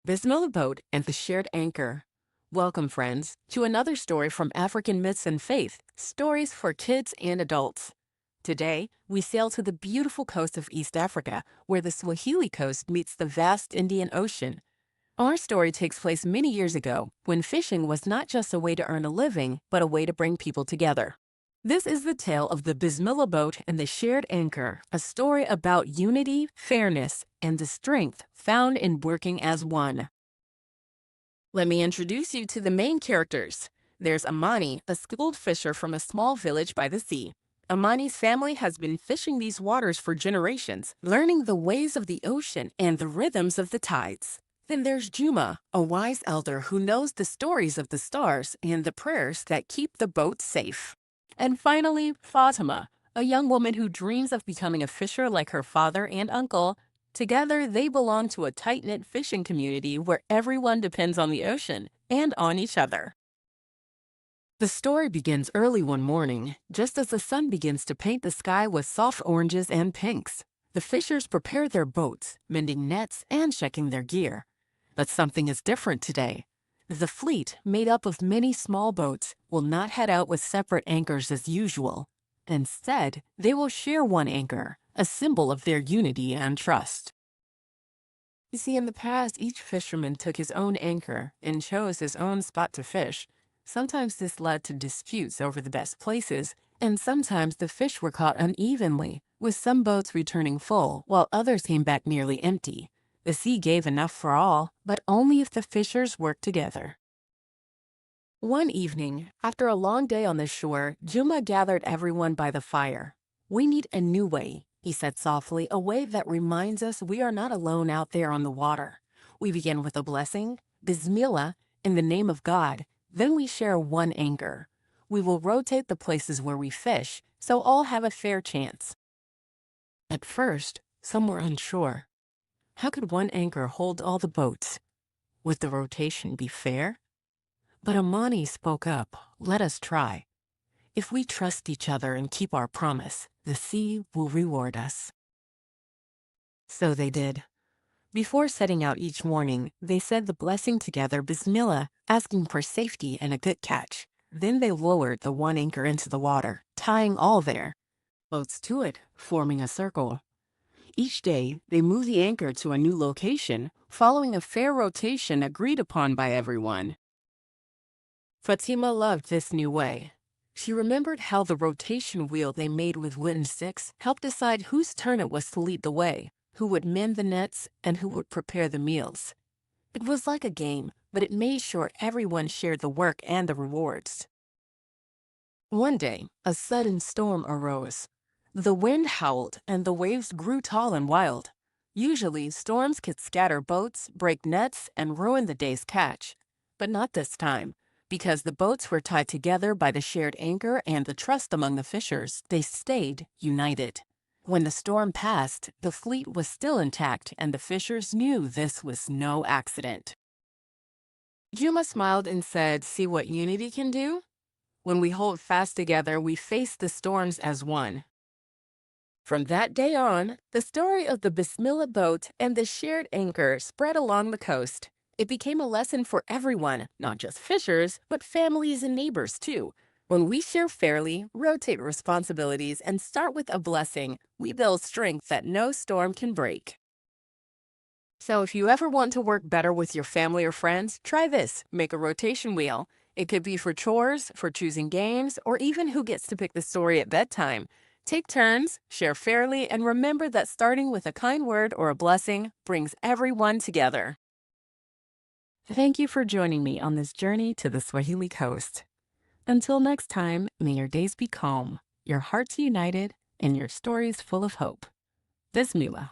Bismillah boat and the shared anchor. Welcome, friends, to another story from African myths and faith, stories for kids and adults. Today, we sail to the beautiful coast of East Africa, where the Swahili coast meets the vast Indian Ocean. Our story takes place many years ago, when fishing was not just a way to earn a living, but a way to bring people together. This is the tale of the Bismillah boat and the shared anchor, a story about unity, fairness, and the strength found in working as one. Let me introduce you to the main characters. There's Amani, a skilled fisher from a small village by the sea. Amani's family has been fishing these waters for generations, learning the ways of the ocean and the rhythms of the tides. Then there's Juma, a wise elder who knows the stories of the stars and the prayers that keep the boat safe. And finally, Fatima, a young woman who dreams of becoming a fisher like her father and uncle. Together, they belong to a tight-knit fishing community where everyone depends on the ocean and on each other. The story begins early one morning, just as the sun begins to paint the sky with soft oranges and pinks. The fishers prepare their boats, mending nets and checking their gear. But something is different today. The fleet, made up of many small boats, will not head out with separate anchors as usual. Instead, they will share one anchor, a symbol of their unity and trust. You see, in the past, each fisherman took his own anchor and chose his own spot to fish. Sometimes this led to disputes over the best places, and sometimes the fish were caught unevenly, with some boats returning full while others came back nearly empty. The sea gave enough for all, but only if the fishers worked together. One evening, after a long day on the shore, Juma gathered everyone by the fire. "We need a new way," he said softly, "a way that reminds us we are not alone out there on the water. We begin with a blessing, Bismillah, in the name of God. Then we share one anchor. We will rotate the places where we fish, so all have a fair chance." At first, some were unsure. How could one anchor hold all the boats? Would the rotation be fair? But Amani spoke up. "Let us try. If we trust each other and keep our promise, the sea will reward us." So they did. Before setting out each morning, they said the blessing together, Bismillah, asking for safety and a good catch. Then they lowered the one anchor into the water, tying all their boats to it, forming a circle. Each day, they moved the anchor to a new location, following a fair rotation agreed upon by everyone. Fatima loved this new way. She remembered how the rotation wheel they made with wooden sticks helped decide whose turn it was to lead the way, who would mend the nets, and who would prepare the meals. It was like a game, but it made sure everyone shared the work and the rewards. One day, a sudden storm arose. The wind howled, and the waves grew tall and wild. Usually, storms could scatter boats, break nets, and ruin the day's catch. But not this time. Because the boats were tied together by the shared anchor and the trust among the fishers, they stayed united. When the storm passed, the fleet was still intact, and the fishers knew this was no accident. Juma smiled and said, "See what unity can do? When we hold fast together, we face the storms as one." From that day on, the story of the Bismillah boat and the shared anchor spread along the coast. It became a lesson for everyone, not just fishers, but families and neighbors too. When we share fairly, rotate responsibilities, and start with a blessing, we build strength that no storm can break. So if you ever want to work better with your family or friends, try this. Make a rotation wheel. It could be for chores, for choosing games, or even who gets to pick the story at bedtime. Take turns, share fairly, and remember that starting with a kind word or a blessing brings everyone together. Thank you for joining me on this journey to the Swahili coast. Until next time, may your days be calm, your hearts united, and your stories full of hope. Bismillah.